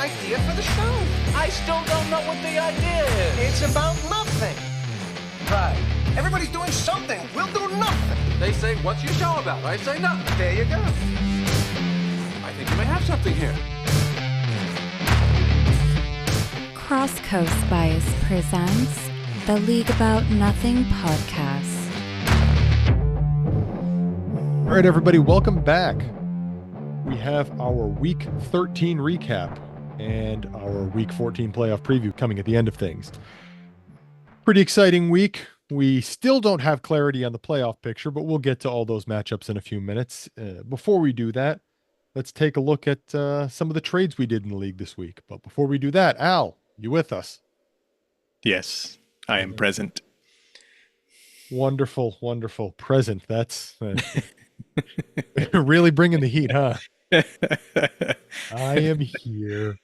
idea for the show. I still don't know what the idea is. It's about nothing. Right. Everybody's doing something. We'll do nothing. They say, what's your show about? I say nothing. There you go. I think you may have something here. Cross Coast Bias presents the League About Nothing podcast. All right, everybody, welcome back. We have our Week 13 recap and our Week 14 playoff preview coming at the end of things. Pretty exciting week. We still don't have clarity on the playoff picture, but we'll get to all those matchups in a few minutes. Before we do that, let's take a look at some of the trades we did in the league this week. But before we do that, Al, you with us? Yes, I am present. Wonderful, wonderful. Present. That's really bringing the heat, huh? I am here.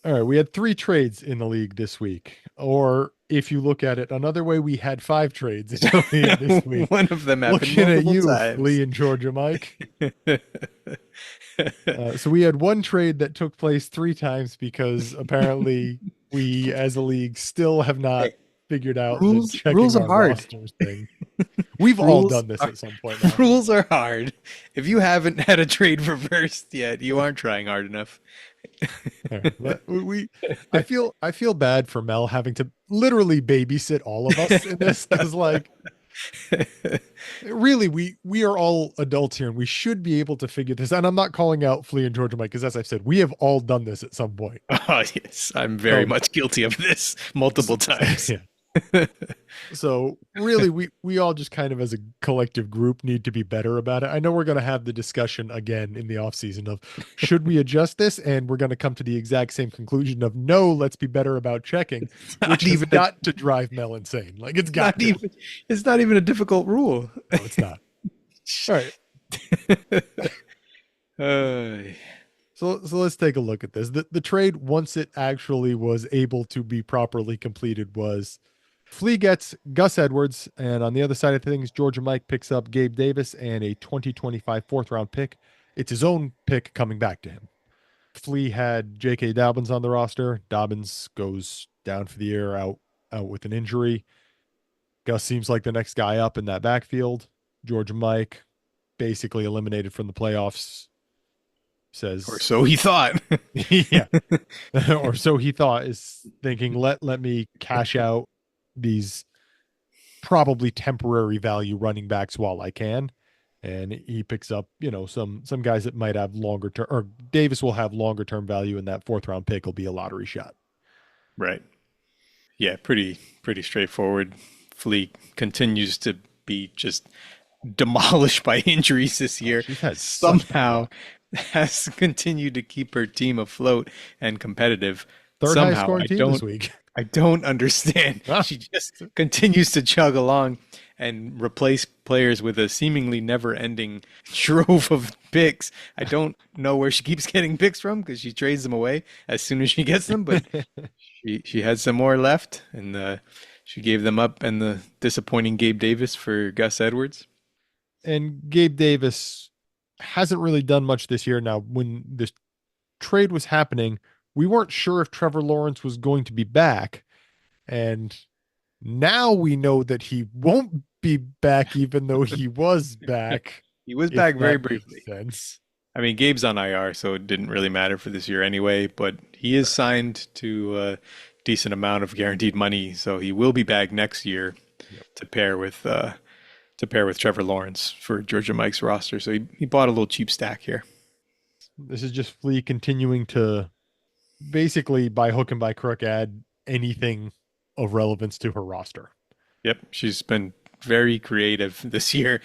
All right, we had 3 trades in the league this week. Or if you look at it another way, we had 5 trades in the league this week. One of them happened Looking at you, times. Lee and Georgia Mike. So we had one trade that took place 3 times because apparently we as a league still have not figured out rules. the checking Rules are our hard. rosters thing. We've all done this at some point now. Rules are hard. If you haven't had a trade reversed yet, you aren't trying hard enough. I feel bad for Mel having to literally babysit all of us in this. Because really, we are all adults here and we should be able to figure this. And I'm not calling out Flea and Georgia Mike because, as I've said, we have all done this at some point. Oh yes, I'm very much guilty of this multiple times. Yeah. So really, we all just kind of as a collective group need to be better about it. I know we're going to have the discussion again in the off season of should we adjust this, and we're going to come to the exact same conclusion of no, let's be better about checking, which is got to drive Mel insane. Like it's got to. It's not even a difficult rule. No, it's not. All right. So let's take a look at this. The trade, once it actually was able to be properly completed, was Flea gets Gus Edwards, and on the other side of things, Georgia Mike picks up Gabe Davis and a 2025 4th-round pick. It's his own pick coming back to him. Flea had J.K. Dobbins on the roster. Dobbins goes down for the year, out with an injury. Gus seems like the next guy up in that backfield. Georgia Mike basically eliminated from the playoffs. Says, or so he thought. Yeah. Or so he thought, is thinking, let me cash out these probably temporary value running backs while I can. And he picks up, some guys that might have longer term, or Davis will have longer term value, and that 4th-round pick will be a lottery shot. Right. Yeah, pretty straightforward. Flea continues to be just demolished by injuries this year. Somehow has continued to keep her team afloat and competitive. Third highest scoring team this week. I don't understand. She just continues to chug along and replace players with a seemingly never-ending trove of picks. I don't know where she keeps getting picks from because she trades them away as soon as she gets them, but she had some more left, and she gave them up and the disappointing Gabe Davis for Gus Edwards. And Gabe Davis hasn't really done much this year. Now, when this trade was happening, we weren't sure if Trevor Lawrence was going to be back. And now we know that he won't be back, even though he was back. He was back very briefly. Sense. I mean, Gabe's on IR, so it didn't really matter for this year anyway, but he is signed to a decent amount of guaranteed money. So he will be back next year to pair with Trevor Lawrence for Georgia Mike's roster. So he bought a little cheap stack here. This is just Flea continuing to basically by hook and by crook add anything of relevance to her roster. Yep. She's been very creative this year,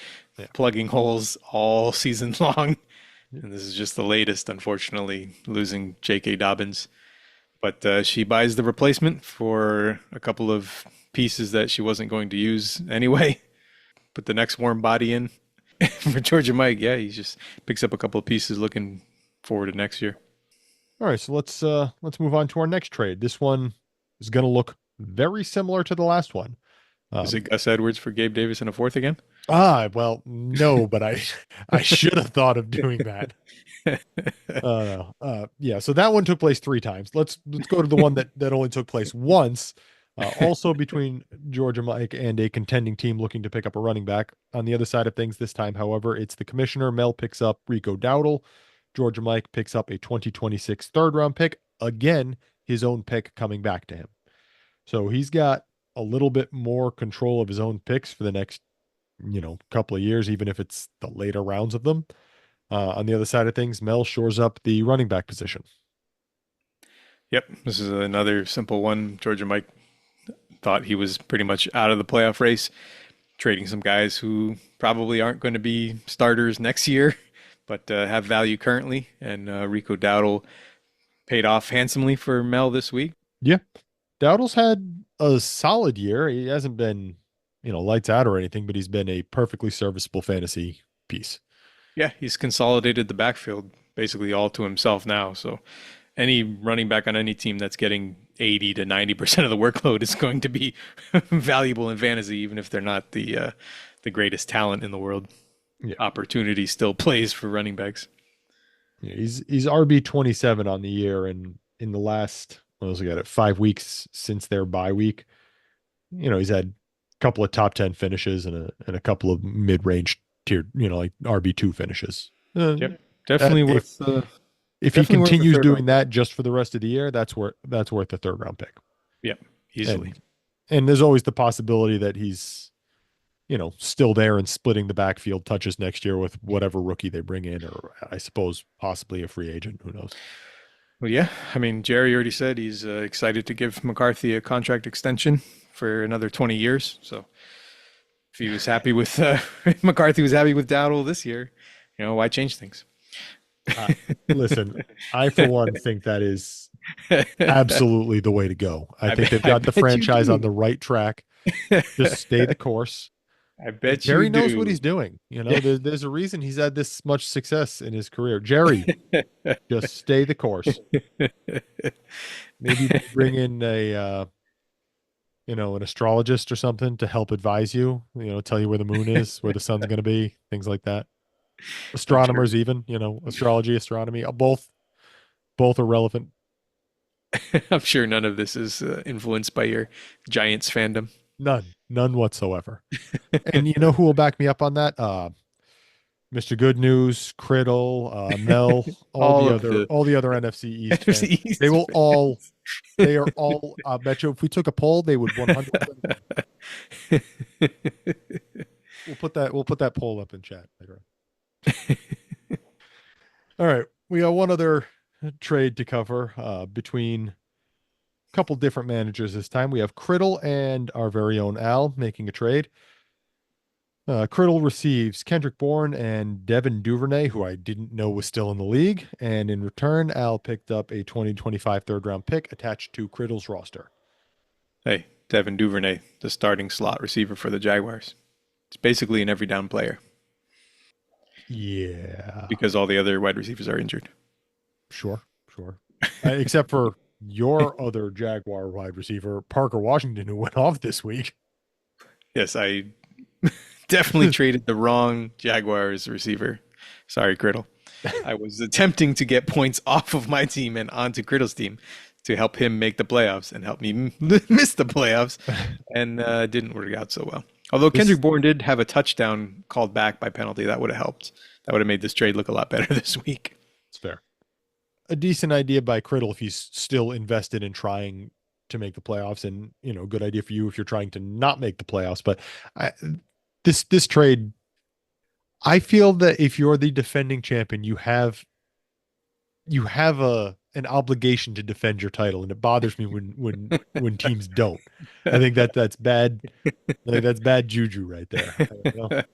plugging holes all season long. And this is just the latest, unfortunately, losing J.K. Dobbins. But she buys the replacement for a couple of pieces that she wasn't going to use anyway. Put the next warm body in for Georgia Mike. Yeah, he just picks up a couple of pieces looking forward to next year. All right, so let's move on to our next trade. This one is going to look very similar to the last one. Is it Gus Edwards for Gabe Davis in a fourth again? Well, no, but I should have thought of doing that. Yeah, so that one took place 3 times. Let's go to the one that only took place once. Also between Georgia Mike and a contending team looking to pick up a running back. On the other side of things this time, however, it's the commissioner. Mel picks up Rico Dowdle. Georgia Mike picks up a 2026 third-round pick. Again, his own pick coming back to him. So he's got a little bit more control of his own picks for the next, couple of years, even if it's the later rounds of them. On the other side of things, Mel shores up the running back position. Yep, this is another simple one. Georgia Mike thought he was pretty much out of the playoff race, trading some guys who probably aren't going to be starters next year, but have value currently. And Rico Dowdle paid off handsomely for Mel this week. Yeah. Dowdle's had a solid year. He hasn't been, lights out or anything, but he's been a perfectly serviceable fantasy piece. Yeah, he's consolidated the backfield basically all to himself now. So any running back on any team that's getting 80 to 90% of the workload is going to be valuable in fantasy, even if they're not the greatest talent in the world. Yeah. Opportunity still plays for running backs. Yeah, he's RB 27 on the year, and in the last, what was it, 5 weeks since their bye week, he's had a couple of top 10 finishes and a couple of mid-range tiered, like RB2 finishes. Yep, definitely worth. If he continues doing that just for the rest of the year, that's worth a third-round pick. Yep, easily. And there's always the possibility that he's, still there and splitting the backfield touches next year with whatever rookie they bring in, or I suppose possibly a free agent. Who knows? Well, yeah. I mean, Jerry already said he's excited to give McCarthy a contract extension for another 20 years. So if he was happy with McCarthy was happy with Dowdle this year, why change things? Listen, I for one think that is absolutely the way to go. I think they've got the franchise on the right track. Just stay the course. I bet Jerry knows what he's doing. There's a reason he's had this much success in his career. Jerry, just stay the course. Maybe bring in an astrologist or something to help advise you, tell you where the moon is, where the sun's going to be, things like that. Astronomers, even, astrology, astronomy, both are relevant. I'm sure none of this is influenced by your Giants fandom. None whatsoever. And you know who will back me up on that? Mr. Good News, Criddle, Mel, all the other NFC East fans. East they will fans. All. They are all. I bet you if we took a poll, they would 100%. We'll put that poll up in chat later on. All right, we got one other trade to cover between a couple different managers this time. We have Criddle and our very own Al making a trade. Criddle receives Kendrick Bourne and Devin Duvernay, who I didn't know was still in the league. And in return, Al picked up a 2025 third-round pick attached to Criddle's roster. Hey, Devin Duvernay, the starting slot receiver for the Jaguars. It's basically an every down player. Yeah. Because all the other wide receivers are injured. Sure. Except for your other Jaguar wide receiver, Parker Washington, who went off this week. Yes, I definitely traded the wrong Jaguars receiver. Sorry, Criddle. I was attempting to get points off of my team and onto Criddle's team to help him make the playoffs and help me miss the playoffs, and didn't work out so well. Although Kendrick Bourne did have a touchdown called back by penalty, that would have helped. That would have made this trade look a lot better this week. It's fair. A decent idea by Criddle if he's still invested in trying to make the playoffs, and good idea for you if you're trying to not make the playoffs. But this trade, I feel that if you're the defending champion, you have an obligation to defend your title, and it bothers me when teams don't. I think that's bad. I think that's bad juju right there.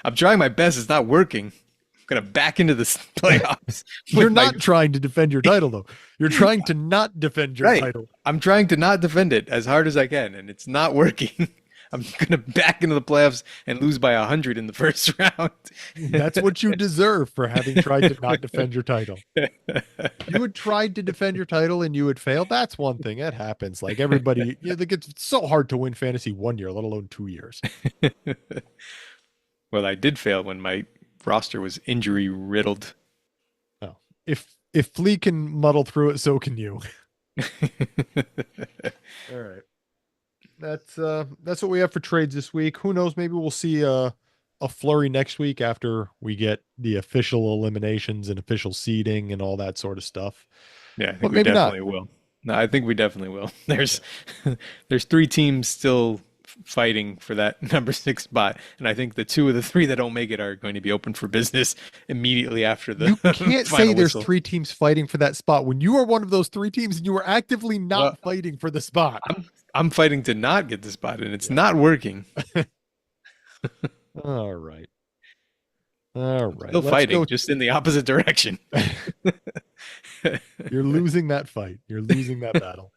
I'm trying my best. It's not working. I'm gonna back into the playoffs. You're not trying to defend your title, though. You're trying to not defend your title. I'm trying to not defend it as hard as I can, and it's not working. I'm gonna back into the playoffs and lose by 100 in the first round. That's what you deserve for having tried to not defend your title. You had tried to defend your title and you had failed. That's one thing. It happens. Like everybody, like it's so hard to win fantasy 1 year, let alone 2 years. Well, I did fail when my roster was injury riddled. Oh, if Flea can muddle through it, so can you. All right. That's what we have for trades this week. Who knows? Maybe we'll see a flurry next week after we get the official eliminations and official seeding and all that sort of stuff. Yeah, I think we definitely will. No, I think we definitely will. There's 3 teams still fighting for that number 6 spot, and I think the 2 of the 3 that don't make it are going to be open for business immediately after the You can't say there's whistle. 3 teams fighting for that spot when you are one of those 3 teams and you are actively not fighting for the spot. I'm fighting to not get the spot, and it's not working. All right. Still fighting, just in the opposite direction. You're losing that fight. You're losing that battle.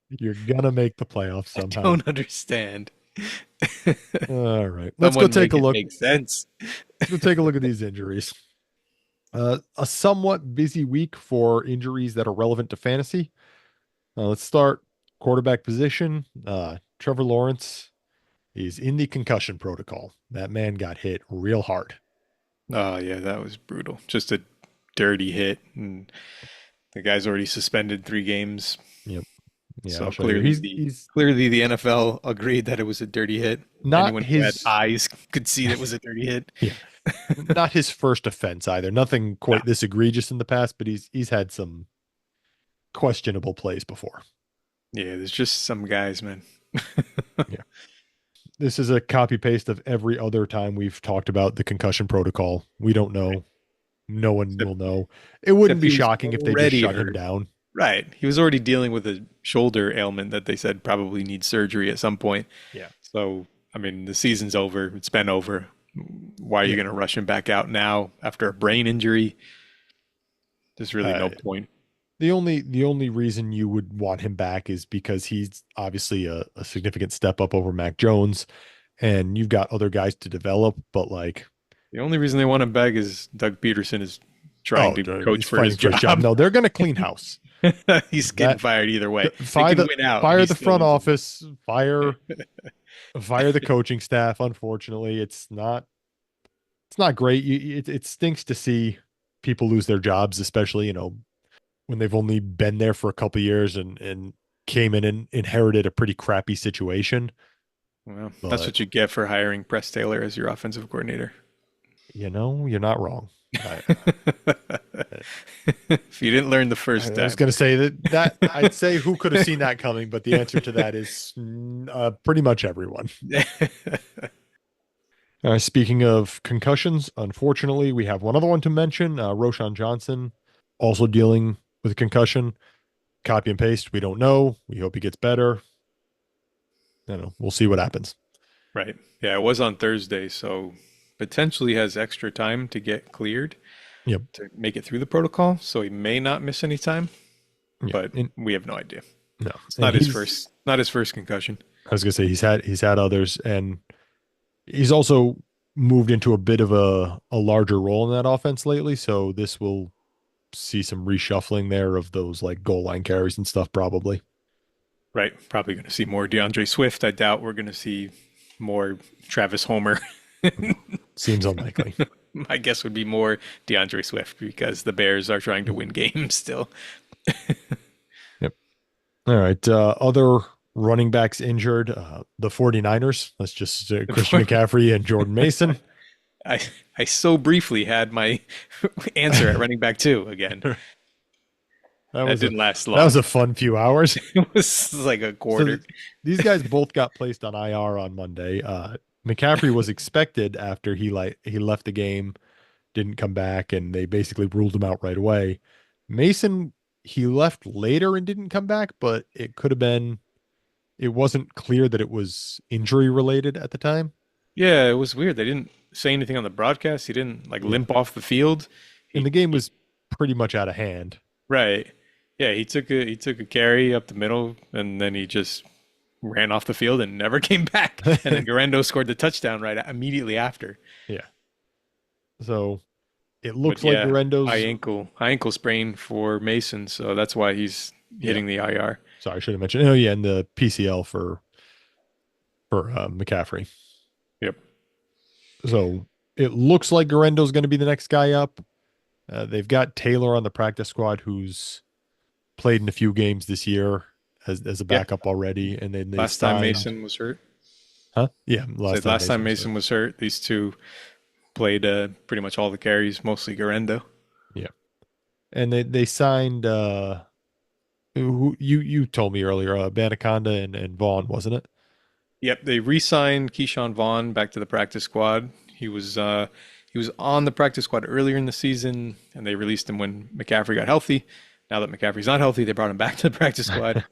You're gonna make the playoffs somehow. I don't understand. All right. Let's go take a look. Makes sense. Let's go take a look at these injuries. A somewhat busy week for injuries that are relevant to fantasy. Let's start quarterback position. Trevor Lawrence is in the concussion protocol. That man got hit real hard. Oh, yeah, that was brutal. Just a dirty hit. And the guy's already suspended 3 games. Yep. Yeah, so clearly the NFL agreed that it was a dirty hit. Not Anyone who had eyes could see that it was a dirty hit. Yeah. Not his first offense either. Nothing quite this egregious in the past, but he's had some questionable plays before. Yeah, there's just some guys, man. Yeah. This is a copy paste of every other time we've talked about the concussion protocol. We don't know. No one will know. It wouldn't be shocking if they just shut him down. Right. He was already dealing with a shoulder ailment that they said probably needs surgery at some point. Yeah. So, I mean, the season's over. It's been over. Why are you going to rush him back out now after a brain injury? There's really no point. The only reason you would want him back is because he's obviously a significant step up over Mac Jones, and you've got other guys to develop. But like, the only reason they want him back is Doug Peterson is trying to coach for his job. No, they're going to clean house. He's getting fired either way. Fire the front office. Fire the coaching staff. Unfortunately, it's not great. It stinks to see people lose their jobs, especially when they've only been there for a couple of years and came in and inherited a pretty crappy situation. Well, that's what you get for hiring Press Taylor as your offensive coordinator. You're not wrong. If you didn't learn the first time. I was going to say that I'd say who could have seen that coming, but the answer to that is pretty much everyone. Speaking of concussions, unfortunately, we have one other one to mention. Roshan Johnson also dealing with a concussion. Copy and paste. We don't know. We hope he gets better. I don't know. We'll see what happens. Right. Yeah, it was on Thursday, so potentially has extra time to get cleared. Yep. To make it through the protocol, so he may not miss any time. Yep. But we have no idea. No, it's not his first concussion. I was gonna say he's had others, and he's also moved into a bit of a larger role in that offense lately. So this will see some reshuffling there of those like goal line carries and stuff, probably. Right. Probably going to see more DeAndre Swift. I doubt we're going to see more Travis Homer. Seems unlikely. My guess would be more DeAndre Swift because the Bears are trying to win games still. Yep. All right. Other running backs injured. The 49ers. That's just Christian McCaffrey and Jordan Mason. I so briefly had my answer at running back 2 again. That didn't last long. That was a fun few hours. It was like a quarter. So these guys both got placed on IR on Monday. McCaffrey was expected after he left the game, didn't come back, and they basically ruled him out right away. Mason, he left later and didn't come back, but it could have been. It wasn't clear that it was injury related at the time. Yeah, it was weird. They didn't say anything on the broadcast. He didn't limp off the field. And the game was pretty much out of hand. Right. Yeah, he took a carry up the middle, and then he just ran off the field and never came back. And then Garendo scored the touchdown right immediately after. Yeah. So it But looks like yeah, Garendo's. high ankle sprain for Mason, so that's why he's hitting the IR. Sorry, I should have mentioned. Oh yeah, and the PCL for McCaffrey. Yep. So it looks like Garendo's going to be the next guy up. They've got Taylor on the practice squad, who's played in a few games this year as a backup already. And then last time Mason was hurt. Huh? Yeah, Last time Mason was hurt, these two played pretty much all the carries, mostly Garendo. Yeah, and they signed who you told me earlier, Banaconda and Vaughn, wasn't it? Yep, they re-signed Keyshawn Vaughn back to the practice squad. He was on the practice squad earlier in the season, and they released him when McCaffrey got healthy. Now that McCaffrey's not healthy, they brought him back to the practice squad.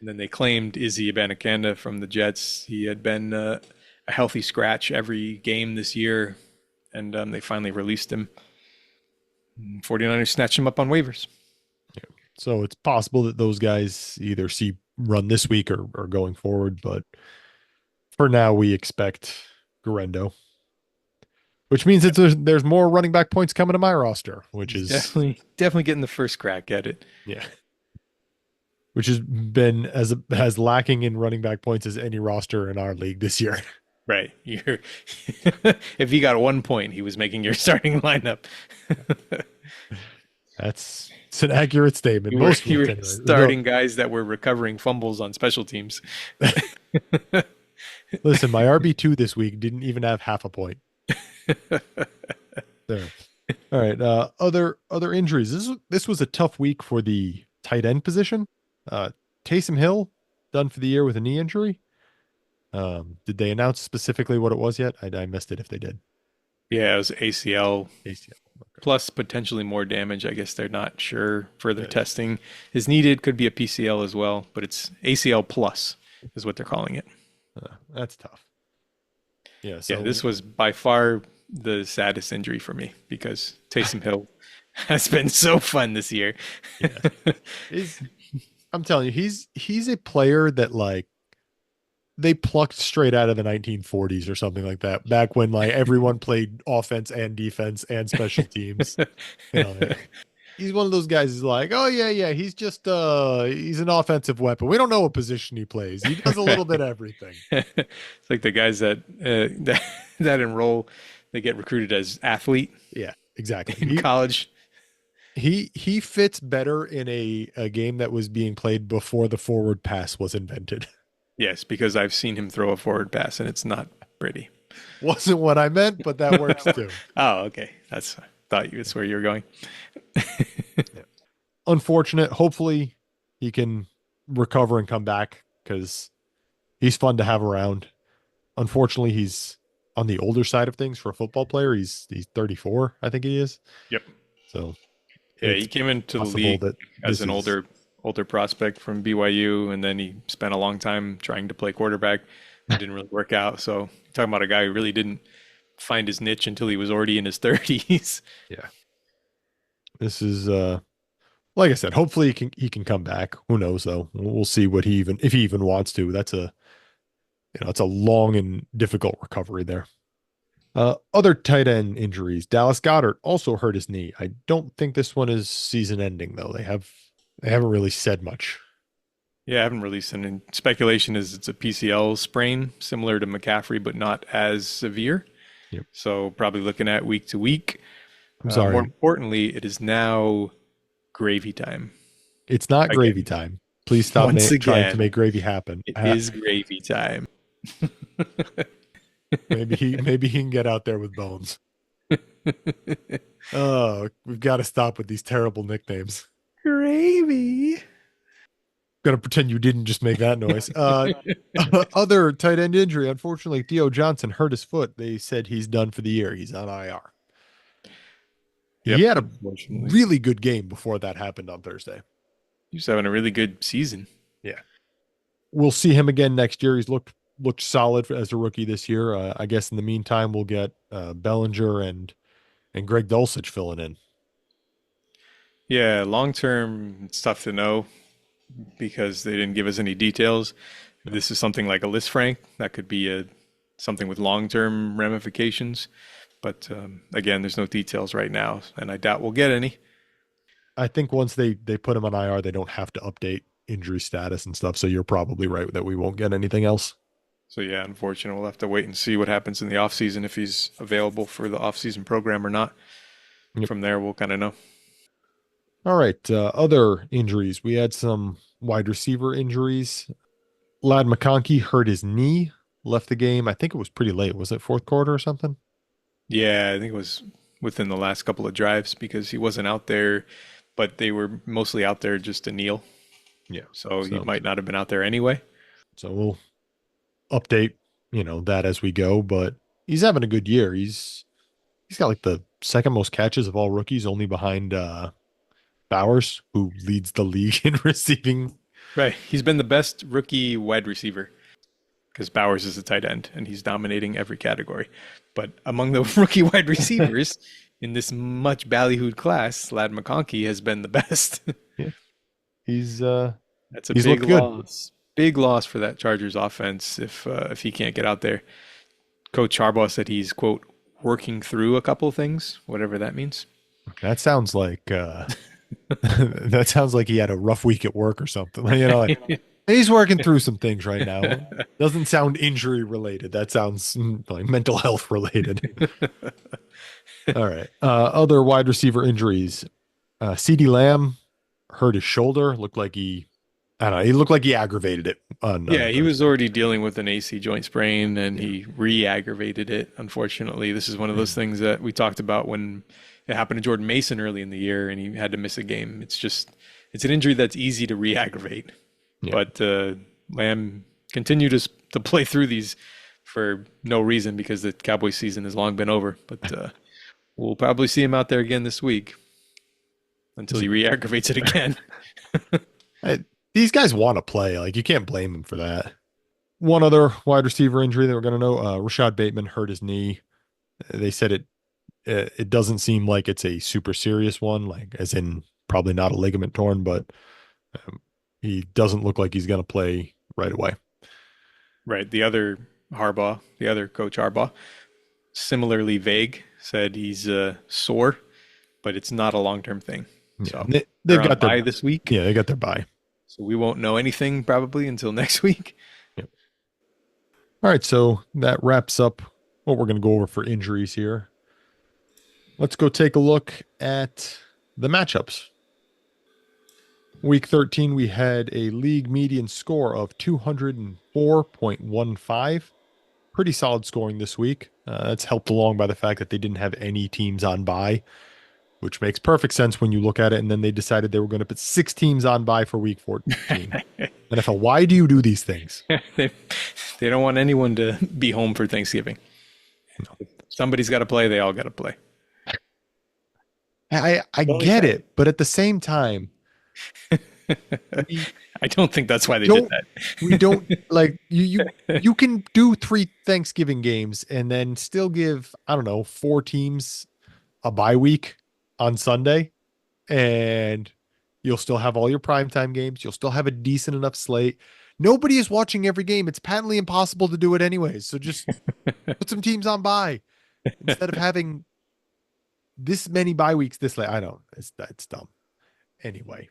And then they claimed Izzy Abanikanda from the Jets. He had been a healthy scratch every game this year, and they finally released him. 49ers snatched him up on waivers. Yeah. So it's possible that those guys either see run this week or going forward, but for now we expect Garendo, which means there's more running back points coming to my roster, which is definitely getting the first crack at it. Yeah. Which has been as lacking in running back points as any roster in our league this year. Right. If he got 1 point, he was making your starting lineup. It's an accurate statement. You were starting guys that were recovering fumbles on special teams. Listen, my RB2 this week didn't even have half a point. There. All right. Other injuries. This was a tough week for the tight end position. Taysom Hill done for the year with a knee injury. Did they announce specifically what it was yet? I missed it if they did. Yeah, it was ACL. Okay. Plus potentially more damage. I guess they're not sure. Further testing is needed. Could be a PCL as well, but it's ACL plus is what they're calling it. That's tough. Yeah. So this was by far the saddest injury for me because Taysom Hill has been so fun this year. Yeah. I'm telling you, he's a player that like they plucked straight out of the 1940s or something like that. Back when like everyone played offense and defense and special teams. He's one of those guys who's like, oh yeah, he's just he's an offensive weapon. We don't know what position he plays. He does a little bit of everything. It's like the guys that enroll, they get recruited as athlete. Yeah, exactly. In college. He fits better in a game that was being played before the forward pass was invented. Yes, because I've seen him throw a forward pass and it's not pretty. Wasn't what I meant, but that works too. Oh, okay. That's where you were going. Yeah. Unfortunate. Hopefully he can recover and come back because he's fun to have around. Unfortunately, he's on the older side of things for a football player. He's 34, I think he is. Yep. So yeah, he came into the league as an older prospect from BYU, and then he spent a long time trying to play quarterback. It didn't really work out. So talking about a guy who really didn't find his niche until he was already in his 30s. Yeah. This is like I said, hopefully he can come back. Who knows though? We'll see if he even wants to. That's it's a long and difficult recovery there. Other tight end injuries. Dallas Goedert also hurt his knee. I don't think this one is season ending though. They haven't really said much. Yeah, I haven't released it. And speculation is it's a PCL sprain, similar to McCaffrey, but not as severe. Yep. So probably looking at week to week. I'm sorry. More importantly, it is now gravy time. It's not gravy time. Please stop trying to make gravy happen. It is gravy time. Maybe he can get out there with bones. Oh, we've got to stop with these terrible nicknames. Gravy. Gonna pretend you didn't just make that noise. Other tight end injury. Unfortunately, Theo Johnson hurt his foot. They said he's done for the year. He's on IR. Yep. He had a really good game before that happened on Thursday. He's having a really good season. Yeah. We'll see him again next year. He's looked solid as a rookie this year. I guess in the meantime, we'll get Bellinger and Greg Dulcich filling in. Yeah, long term, it's tough to know because they didn't give us any details. this is something like a list frank. That could be something with long-term ramifications. But again, there's no details right now, and I doubt we'll get any. I think once they put him on IR, they don't have to update injury status and stuff. So you're probably right that we won't get anything else. So yeah, unfortunately, we'll have to wait and see what happens in the offseason, if he's available for the offseason program or not. Yep. From there, we'll kind of know. All right. Other injuries. We had some wide receiver injuries. Ladd McConkey hurt his knee, left the game. I think it was pretty late. Was it fourth quarter or something? Yeah, I think it was within the last couple of drives because he wasn't out there, but they were mostly out there just to kneel. Yeah. So he might not have been out there anyway. So we'll update, that as we go, but he's having a good year. He's got like the second most catches of all rookies, only behind Bowers, who leads the league in receiving. Right. He's been the best rookie wide receiver because Bowers is a tight end and he's dominating every category. But among the rookie wide receivers in this much ballyhooed class, Ladd McConkey has been the best. Yeah. He's that's a big loss. Big loss for that Chargers offense if he can't get out there. Coach Harbaugh said he's, quote, working through a couple things, whatever that means. That sounds like that sounds like he had a rough week at work or something. He's working through some things right now. Doesn't sound injury related. That sounds like mental health related. All right. Other wide receiver injuries. CeeDee Lamb hurt his shoulder. Looked like he looked like he aggravated it. He was already dealing with an AC joint sprain and he re-aggravated it. Unfortunately, this is one of those things that we talked about when it happened to Jordan Mason early in the year and he had to miss a game. It's an injury that's easy to re-aggravate. Yeah. But Lamb continued to play through these for no reason because the Cowboys season has long been over. But we'll probably see him out there again this week until he re-aggravates it again. These guys want to play. Like, you can't blame them for that. One other wide receiver injury that we're going to know, Rashad Bateman hurt his knee. They said it doesn't seem like it's a super serious one, like as in probably not a ligament torn, but he doesn't look like he's going to play right away. Right. The other coach Harbaugh, similarly vague, said he's sore, but it's not a long-term thing. Yeah. So they've got their bye this week. Yeah, they got their bye. So we won't know anything probably until next week. Yep. All right, so that wraps up what we're going to go over for injuries here. Let's go take a look at the matchups. Week 13, we had a league median score of 204.15. Pretty solid scoring this week. That's helped along by the fact that they didn't have any teams on bye, which makes perfect sense when you look at it. And then they decided they were going to put 6 teams on bye for week 14. NFL, why do you do these things? They don't want anyone to be home for Thanksgiving. No. Somebody's got to play. They all got to play. I get it, but at the same time, I don't think that's why they did that. We don't like you can do 3 Thanksgiving games and then still give, 4 teams a bye week on Sunday, and you'll still have all your primetime games. You'll still have a decent enough slate. Nobody is watching every game. It's patently impossible to do it anyways. So just put some teams on bye instead of having this many bye weeks this late. That's dumb. Anyway.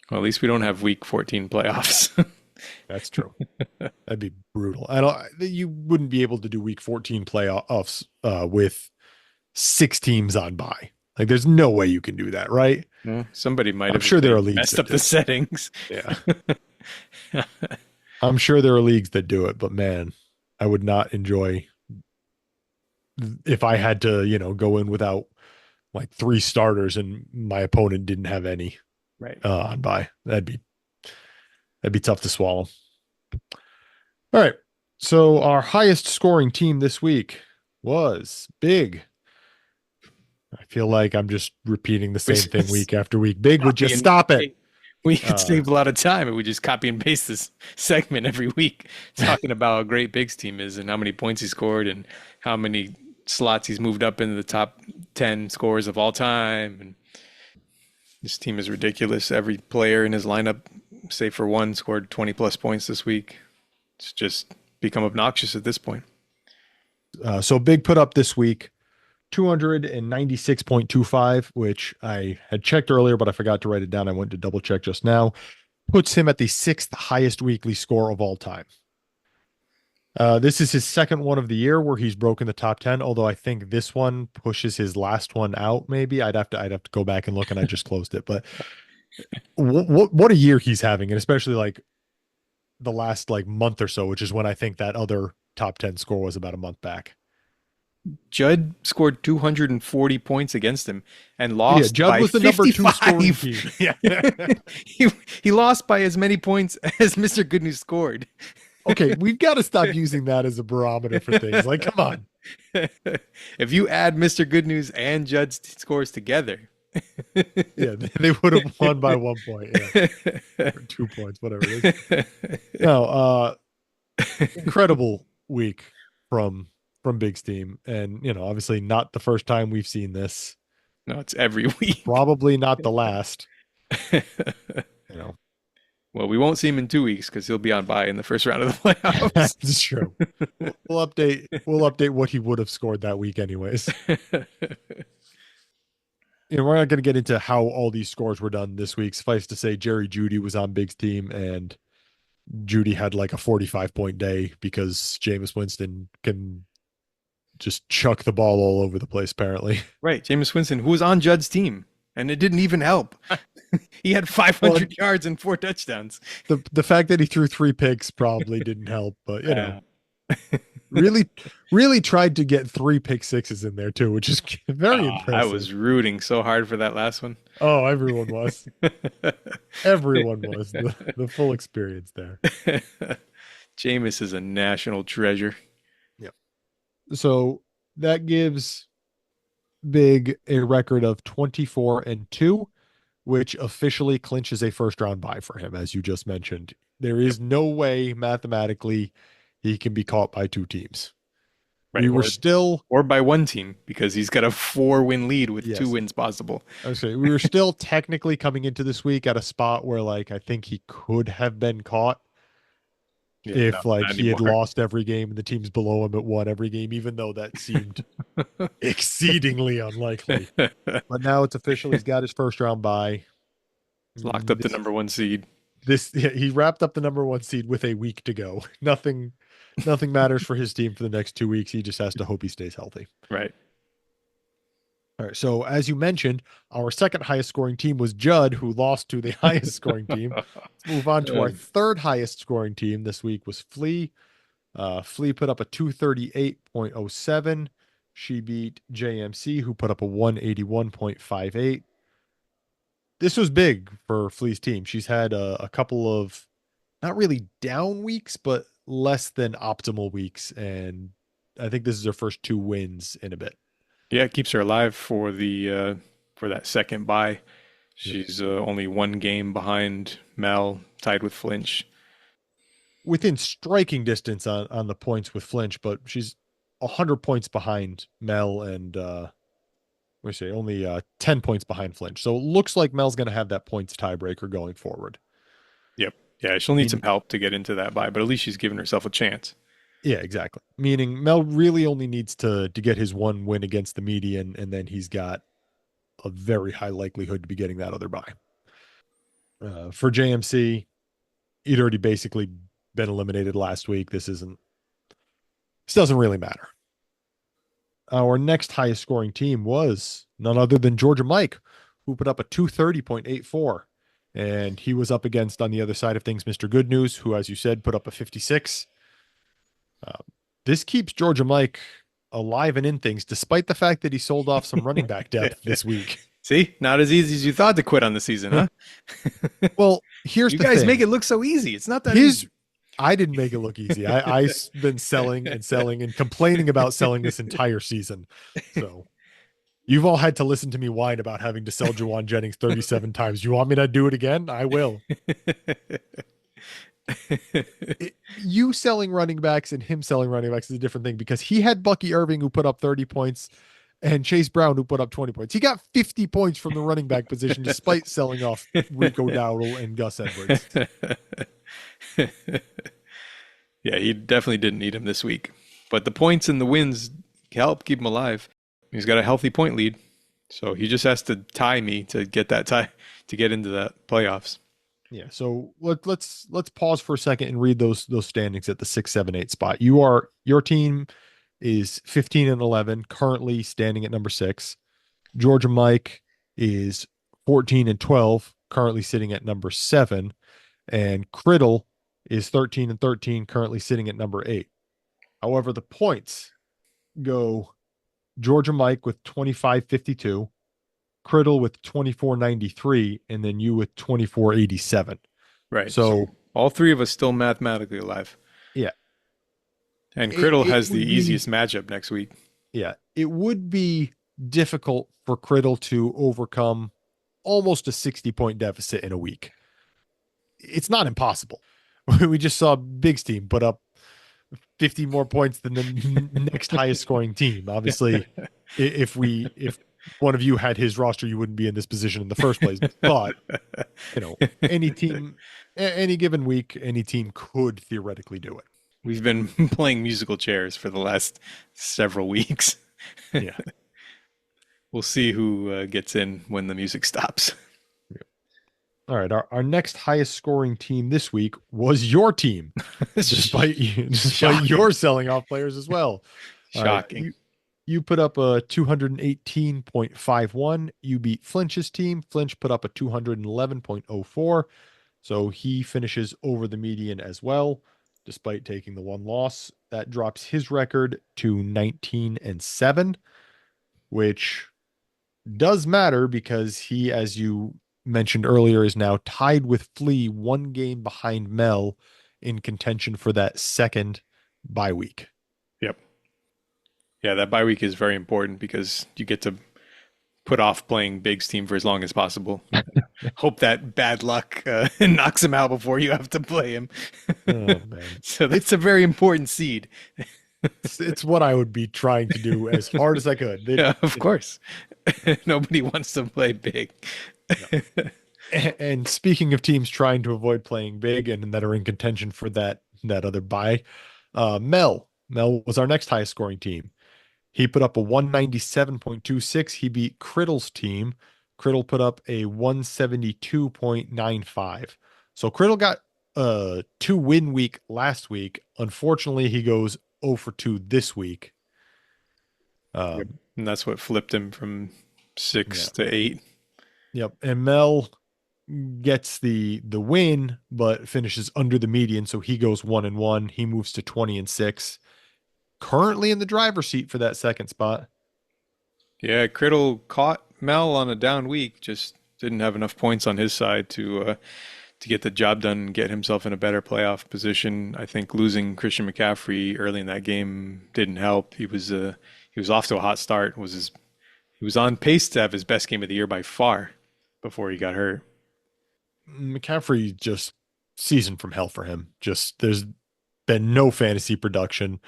Well, at least we don't have week 14 playoffs. That's true. That'd be brutal. You wouldn't be able to do week 14 playoffs with 6 teams on bye. Like, there's no way you can do that, right? Well, somebody might have. I'm sure there are leagues messed up the settings. Yeah. I'm sure there are leagues that do it, but man, I would not enjoy if I had to, go in without like 3 starters and my opponent didn't have any on bye. That'd be tough to swallow. All right. So our highest scoring team this week was Big. I feel like I'm just repeating the same thing week after week. Big would just stop it. We could save a lot of time if we just copy and paste this segment every week, talking about how great Big's team is and how many points he scored and how many slots he's moved up into the top 10 scores of all time. And this team is ridiculous. Every player in his lineup, save for one, scored 20 plus points this week. It's just become obnoxious at this point. So big put up this week, 296.25, which I had checked earlier, but I forgot to write it down. I went to double check just now. Puts him at the 6th highest weekly score of all time. This is his second one of the year where he's broken the top 10, although I think this one pushes his last one out. Maybe I'd have to go back and look, and I just closed it. But what a year he's having, and especially like the last like month or so, which is when I think that other top 10 score was about a month back. Judd scored 240 points against him and lost. Yeah, Judd by was the 55. number 2 scoring team. Yeah. he lost by as many points as Mr. Good News scored. Okay, we've got to stop using that as a barometer for things. Like, come on. If you add Mr. Good News and Judd's scores together. Yeah, they would have won by 1 point. Yeah. Or 2 points, whatever it is. No, incredible week from Big's team. And, obviously not the first time we've seen this. No, it's every week. Probably not the last. Well, we won't see him in 2 weeks because he'll be on bye in the first round of the playoffs. That's true. We'll update what he would have scored that week anyways. We're not going to get into how all these scores were done this week. Suffice to say, Jerry Jeudy was on Big's team, and Jeudy had like a 45-point day because Jameis Winston can just chuck the ball all over the place, apparently. Right. Jameis Winston, who was on Judd's team, and it didn't even help. He had 500 yards and 4 touchdowns. The fact that he threw 3 picks probably didn't help, but really tried to get 3 pick sixes in there too, which is very impressive. I was rooting so hard for that last one. Oh, everyone was. Everyone was. The full experience there. Jameis is a national treasure. Yep. So that gives Big a record of 24-2, which officially clinches a first round bye for him, as you just mentioned. There is no way mathematically he can be caught by 2 teams. Right. Or by 1 team, because he's got a 4-win lead with 2 wins possible. Okay. We were still technically coming into this week at a spot where I think he could have been caught if he had lost every game and the teams below him had won every game, even though that seemed exceedingly unlikely. But now it's official. He's got his first round bye. Locked up the number 1 seed. He wrapped up the number 1 seed with a week to go. Nothing matters for his team for the next 2 weeks. He just has to hope he stays healthy. Right. All right. So as you mentioned, our second highest scoring team was Judd, who lost to the highest scoring team. Let's move on to our third highest scoring team this week was Flea. Flea put up a 238.07. She beat JMC, who put up a 181.58. This was big for Flea's team. She's had a couple of not really down weeks, but less than optimal weeks. And I think this is her first 2 wins in a bit. Yeah, it keeps her alive for that second bye. She's only 1 game behind Mel, tied with Flinch. Within striking distance on the points with Flinch, but she's 100 points behind Mel and only 10 points behind Flinch. So it looks like Mel's going to have that points tiebreaker going forward. Yep. Yeah, she'll need some help to get into that bye, but at least she's given herself a chance. Yeah, exactly. Meaning Mel really only needs to get his 1 win against the median, and then he's got a very high likelihood to be getting that other bye. For JMC, he'd already basically been eliminated last week. This doesn't really matter. Our next highest scoring team was none other than Georgia Mike, who put up a 230.84. And he was up against, on the other side of things, Mr. Good News, who, as you said, put up a 56. This keeps Georgia Mike alive and in things, despite the fact that he sold off some running back depth this week. See, not as easy as you thought to quit on the season, huh? Well, here's you the guys thing. make it look so easy. It's not that easy. I didn't make it look easy. I've been selling and complaining about selling this entire season. So you've all had to listen to me whine about having to sell Juwan Jennings 37 times. You want me to do it again? I will. You selling running backs and him selling running backs is a different thing, because he had Bucky Irving, who put up 30 points, and Chase Brown, who put up 20 points. He got 50 points from the running back position despite selling off Rico Dowdle and Gus Edwards. Yeah, he definitely didn't need him this week. But the points and the wins help keep him alive. He's got a healthy point lead. So he just has to tie me to get that tie to get into that playoffs. Yeah. So let's pause for a second and read those standings at the 6, 7, 8 spot. Your team is 15 and 11, currently standing at number 6. Georgia Mike is 14 and 12, currently sitting at number 7, and Criddle is 13 and 13, currently sitting at number 8. However, the points go Georgia Mike with 25.52, Criddle with 24.93, and then you with 24.87. Right. So all three of us still mathematically alive. yeah, And Criddle it has the would be easiest matchup next week. yeah, it would be difficult for Criddle to overcome almost a 60-point deficit in a week. It's not impossible. We just saw Big's team put up 50 more points than the next highest scoring team. Obviously, if one of you had his roster, you wouldn't be in this position in the first place. But any team, any given week, any team could theoretically do it. We've been playing musical chairs for the last several weeks. Yeah. We'll see who gets in when the music stops. All right. Our next highest scoring team this week was your team, despite your selling off players as well. Shocking. Right, you put up a 218.51. You beat Flinch's team. Flinch put up a 211.04. So he finishes over the median as well, despite taking the one loss. That drops his record to 19 and 7, which does matter because he, as you mentioned earlier, is now tied with Flea, one game behind Mel, in contention for that second bye week. Yep. Yeah, that bye week is very important because you get to put off playing Big's team for as long as possible. Hope that bad luck knocks him out before you have to play him. Oh, man. So that's a very important seed. It's what I would be trying to do as hard as I could. Yeah, of course. Nobody wants to play Big. No. And speaking of teams trying to avoid playing Big and that are in contention for that other bye, Mel was our next highest scoring team. He put up a 197.26. He beat Criddle's team. Criddle put up a 172.95. So Criddle got a 2-win week last week. Unfortunately, he goes 0 for 2 this week. And that's what flipped him from 6 to 8. Yep. And Mel gets the win, but finishes under the median. So he goes 1 and 1. He moves to 20 and 6. Currently in the driver's seat for that second spot. Yeah, Criddle caught Mel on a down week, just didn't have enough points on his side to get the job done and get himself in a better playoff position. I think losing Christian McCaffrey early in that game didn't help. He was off to a hot start. He was on pace to have his best game of the year by far before he got hurt. McCaffrey, just season from hell for him. Just there's been no fantasy production.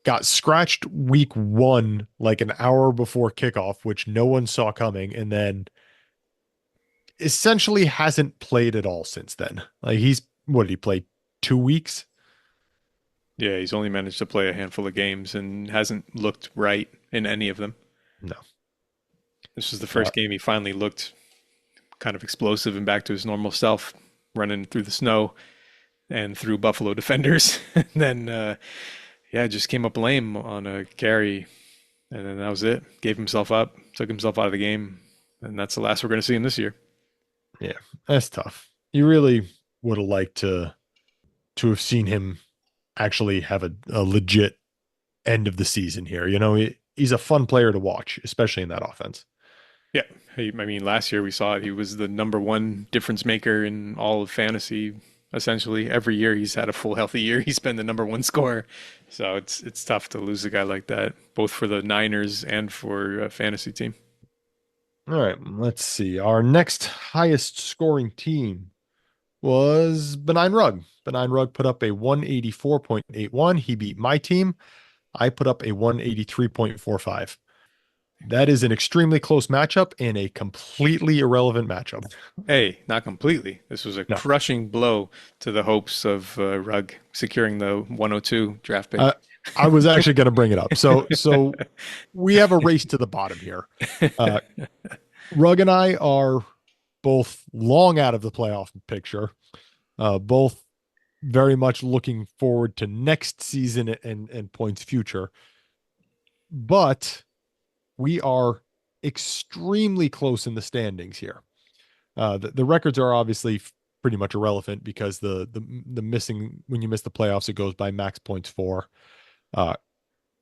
Got scratched week 1, like an hour before kickoff, which no one saw coming, and then essentially hasn't played at all since then. Like what did he play? 2 weeks? Yeah, he's only managed to play a handful of games and hasn't looked right in any of them. No. This was the first game he finally looked kind of explosive and back to his normal self, running through the snow and through Buffalo defenders. And then, just came up lame on a carry, and then that was it. Gave himself up, took himself out of the game, and that's the last we're going to see him this year. Yeah, that's tough. You really would have liked to have seen him actually have a legit end of the season here. He's a fun player to watch, especially in that offense. Yeah, I mean, last year we saw it. He was the number 1 difference maker in all of fantasy. Essentially, every year he's had a full healthy year. He's been the number 1 scorer. So it's tough to lose a guy like that, both for the Niners and for a fantasy team. All right, let's see. Our next highest scoring team was Benign Rug. Benign Rug put up a 184.81. He beat my team. I put up a 183.45. That is an extremely close matchup and a completely irrelevant matchup. Hey, not completely. This was a No. crushing blow to the hopes of Rugg securing the 102 draft pick. I was actually going to bring it up. So we have a race to the bottom here. Rugg and I are both long out of the playoff picture, both very much looking forward to next season and points future. But we are extremely close in the standings here. The records are obviously pretty much irrelevant because the missing, when you miss the playoffs, it goes by max points for.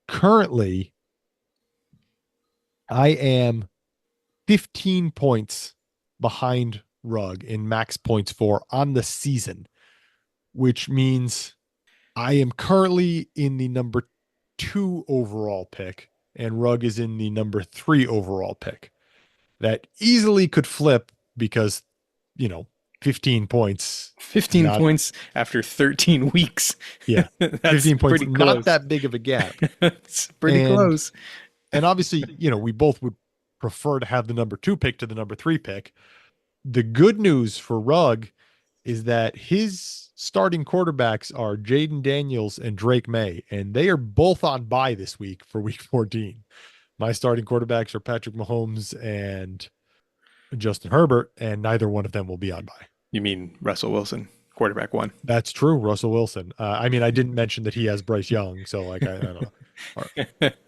Currently, I am 15 points behind Rugg in max points for on the season, which means I am currently in the number 2 overall pick and Rugg is in the number 3 overall pick. That easily could flip because, 15 points. 15 points after 13 weeks. Yeah. That's 15 points, pretty close. not that big of a gap. It's pretty close. And obviously, we both would prefer to have the number 2 pick to the number 3 pick. The good news for Rugg is that his starting quarterbacks are Jaden Daniels and Drake May, and they are both on bye this week for week 14. My starting quarterbacks are Patrick Mahomes and Justin Herbert, and neither one of them will be on bye. You mean Russell Wilson, quarterback 1? That's true, Russell Wilson. I didn't mention that he has Bryce Young, so I don't know.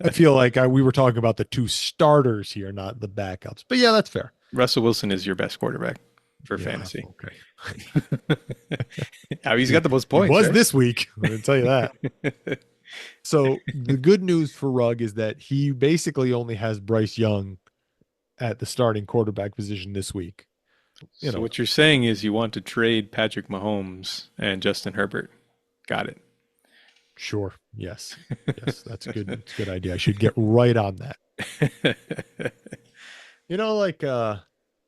I feel like we were talking about the 2 starters here, not the backups. But yeah, that's fair. Russell Wilson is your best quarterback for fantasy. Okay. He's got the most points. It was right? this week. I'm going to tell you that. So the good news for Rugg is that he basically only has Bryce Young at the starting quarterback position this week. So what you're saying is you want to trade Patrick Mahomes and Justin Herbert. Got it. Sure. Yes. That's a good. It's a good idea. I should get right on that.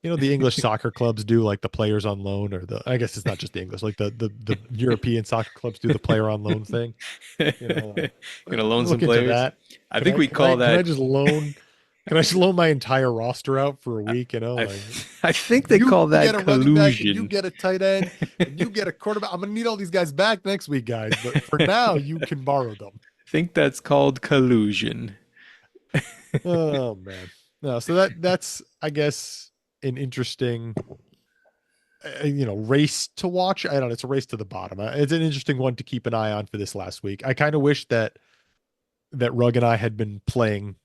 The English soccer clubs do like the players on loan, or I guess it's not just the English, like the European soccer clubs do the player on loan thing. Gonna loan some Look into players. that. I think we call that. Can I just loan my entire roster out for a week? I think they call that collusion. You get a tight end, and you get a quarterback. I'm gonna need all these guys back next week, guys. But for now, you can borrow them. I think that's called collusion. Oh man, no. So that's I guess an interesting, race to watch. I don't know. It's a race to the bottom. It's an interesting one to keep an eye on for this last week. I kind of wish that Rugg and I had been playing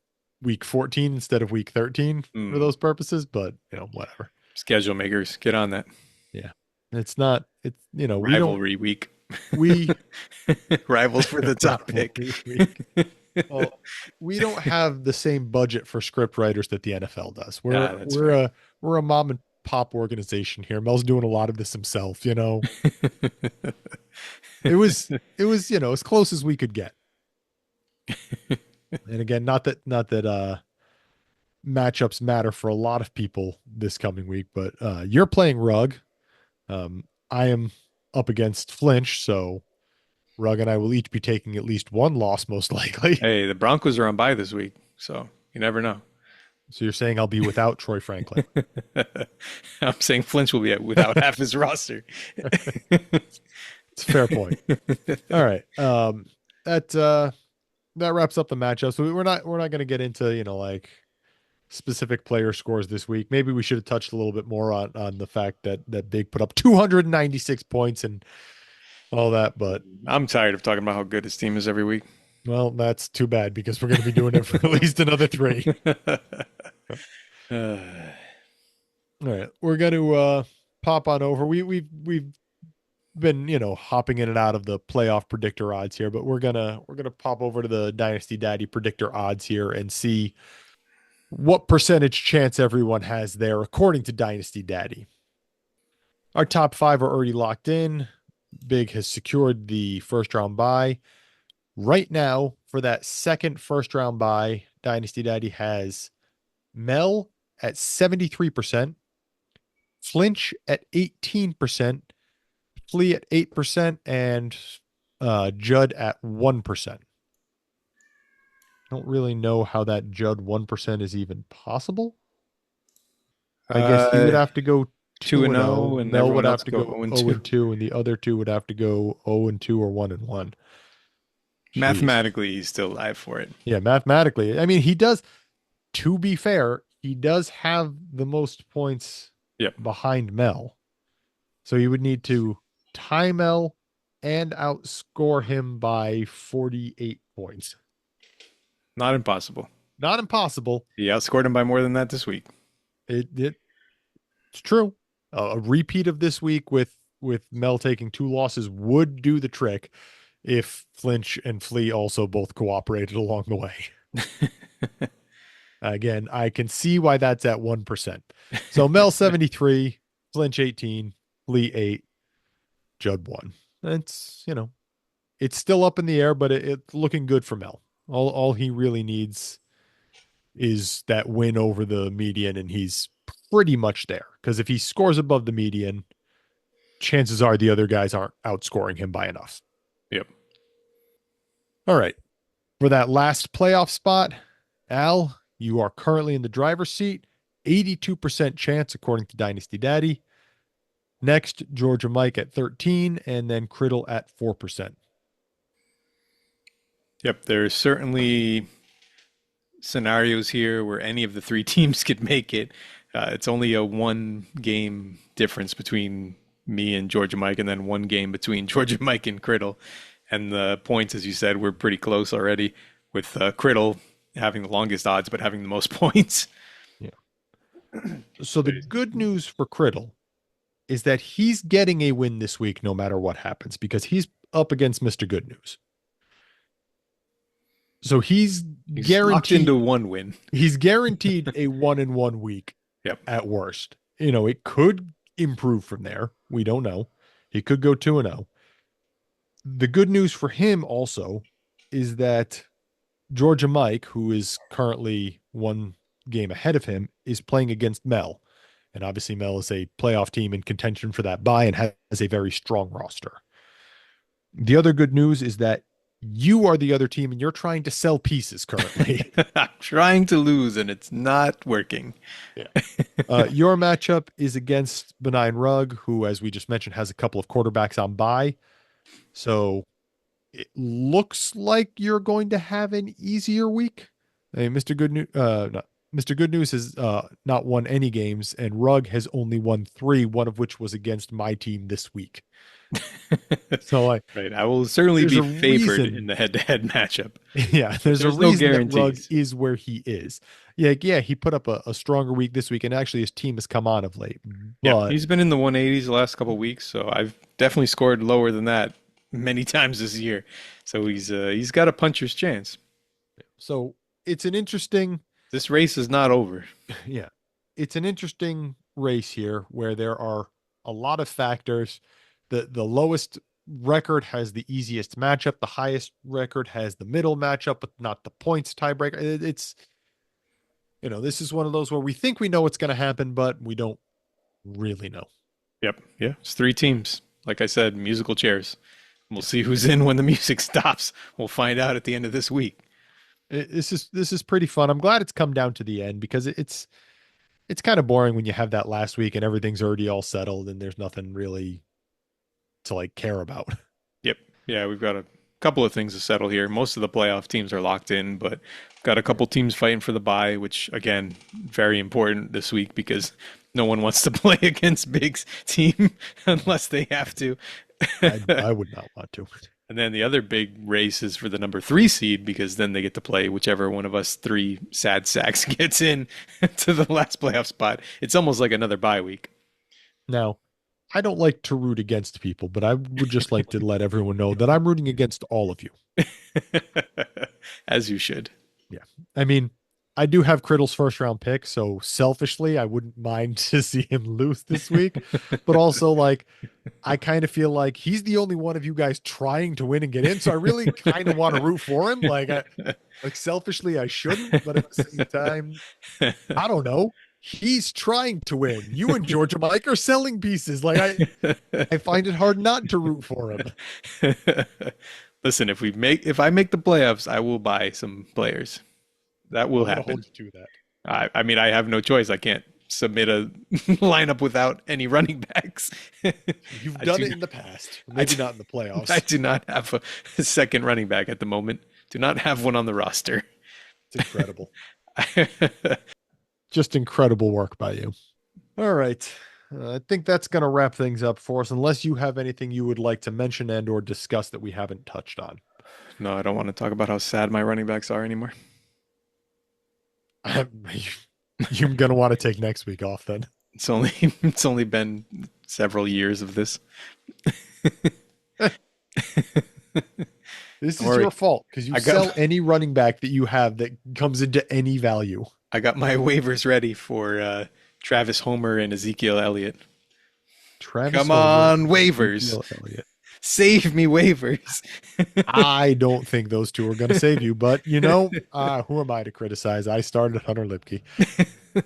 week 14 instead of week 13 for those purposes, but whatever. Schedule makers, get on that. Yeah. It's not, rivalry week. We rivals for the top pick. Well, we don't have the same budget for script writers that the NFL does. We're a mom and pop organization here. Mel's doing a lot of this himself, It was as close as we could get. And again, not that matchups matter for a lot of people this coming week, but you're playing Rugg. I am up against Flinch, so Rugg and I will each be taking at least one loss, most likely. Hey, the Broncos are on bye this week, so you never know. So you're saying I'll be without Troy Franklin? I'm saying Flinch will be without half his roster. It's a fair point. All right. That wraps up the matchup. So we're not going to get into, specific player scores this week. Maybe we should have touched a little bit more on the fact that Big put up 296 points and all that, but I'm tired of talking about how good his team is every week. Well, that's too bad because we're going to be doing it for at least another 3. All right. We're going to pop on over. We've been, hopping in and out of the playoff predictor odds here, but we're going to pop over to the Dynasty Daddy predictor odds here and see what percentage chance everyone has there according to Dynasty Daddy. Our top 5 are already locked in. Big has secured the first round bye. Right now, for that second first round bye, Dynasty Daddy has Mel at 73%, Flinch at 18%, Flea at 8%, and Judd at 1%. don't really know how that Judd 1% is even possible. I guess he would have to go 2 and 2-0. 0, and Mel would everyone else have to go go 0 and 2. 0-2, and the other two would have to go 0-2 or 1-1. Jeez. Mathematically, he's still alive for it. Yeah, mathematically. I mean, he does, to be fair, he does have the most points Yep. behind Mel. So you would need to tie Mel and outscore him by 48 points. Not impossible. Not impossible. He outscored him by more than that this week. It's true. A repeat of this week with Mel taking 2 losses would do the trick if Flinch and Flea also both cooperated along the way. Again, I can see why that's at 1%. So Mel 73, Flinch 18, Flea 8, Judd 1. It's, it's still up in the air, but it's looking good for Mel. All he really needs is that win over the median, and he's pretty much there. Because if he scores above the median, chances are the other guys aren't outscoring him by enough. Yep. All right. For that last playoff spot, Al, you are currently in the driver's seat. 82% chance, according to Dynasty Daddy. Next, Georgia Mike at 13, and then Criddle at 4%. Yep. There's certainly scenarios here where any of the 3 teams could make it. It's only a 1 game difference between me and Georgia Mike, and then 1 game between Georgia Mike and Criddle. And the points, as you said, we're pretty close already, with Criddle having the longest odds, but having the most points. Yeah. So the good news for Criddle is that he's getting a win this week no matter what happens, because he's up against Mr. Good News. So he's guaranteed into 1 win. He's guaranteed a 1-1 week. Yep. At worst. It could improve from there. We don't know. He could go 2-0. The good news for him also is that Georgia Mike, who is currently 1 game ahead of him, is playing against Mel. And obviously Mel is a playoff team in contention for that bye and has a very strong roster. The other good news is that you are the other team and you're trying to sell pieces currently. I'm trying to lose and it's not working. Yeah. Your matchup is against Benign Rug, who, as we just mentioned, has a couple of quarterbacks on bye. So it looks like you're going to have an easier week. I mean, Mr. Good News has not won any games, and Rug has only won 3, one of which was against my team this week. So I will certainly be favored in the head-to-head matchup. Yeah, there's a reason that Rug is where he is. Yeah, he put up a stronger week this week, and actually his team has come on of late. Yeah, he's been in the 180s the last couple of weeks, so I've definitely scored lower than that many times this year. So he's got a puncher's chance. So it's an interesting. This race is not over. Yeah, it's an interesting race here where there are a lot of factors. The lowest record has the easiest matchup. The highest record has the middle matchup, but not the points tiebreaker. It's, this is one of those where we think we know what's going to happen, but we don't really know. Yep. Yeah. It's 3 teams. Like I said, musical chairs. We'll see who's in when the music stops. We'll find out at the end of this week. This is pretty fun. I'm glad it's come down to the end, because it's kind of boring when you have that last week and everything's already all settled and there's nothing really to care about. Yep. Yeah, we've got a couple of things to settle here. Most of the playoff teams are locked in, but got a couple teams fighting for the bye, which again, very important this week because no one wants to play against Big's team unless they have to. I would not want to. And then the other big race is for the number 3 seed, because then they get to play whichever one of us 3 sad sacks gets in to the last playoff spot. It's almost like another bye week. Now, I don't like to root against people, but I would just like to let everyone know that I'm rooting against all of you. As you should. Yeah. I mean, I do have Criddle's first round pick, so selfishly, I wouldn't mind to see him lose this week. But also, I kind of feel like he's the only one of you guys trying to win and get in. So I really kind of want to root for him. Selfishly, I shouldn't, but at the same time, I don't know. He's trying to win. You and Georgia Mike are selling pieces. I find it hard not to root for him. Listen, if I make the playoffs, I will buy some players. That will I'm gonna happen. hold you to that. I mean, I have no choice. I can't submit a lineup without any running backs. You've I done do it in the past. Maybe not in the playoffs. I do not have a second running back at the moment. Do not have one on the roster. It's incredible. Just incredible work by you. All right. I think that's going to wrap things up for us, unless you have anything you would like to mention and or discuss that we haven't touched on. No, I don't want to talk about how sad my running backs are anymore. You're going to want to take next week off then. It's only been several years of this. This is Don't worry. your fault because you sell any running back that you have that comes into any value. I got my waivers ready for Travis Homer and Ezekiel Elliott. Come on, waivers. Save me, waivers. I don't think those two are going to save you, but who am I to criticize? I started Hunter Lipke.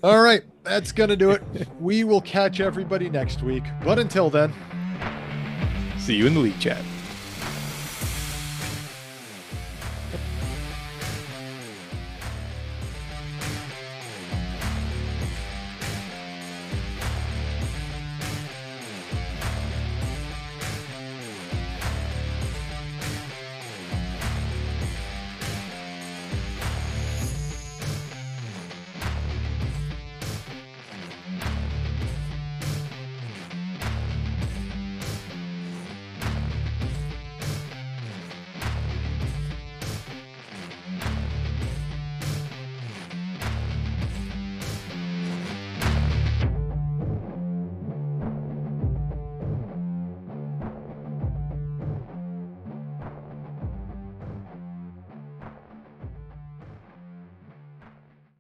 All right, that's going to do it. We will catch everybody next week. But until then, See you in the league chat.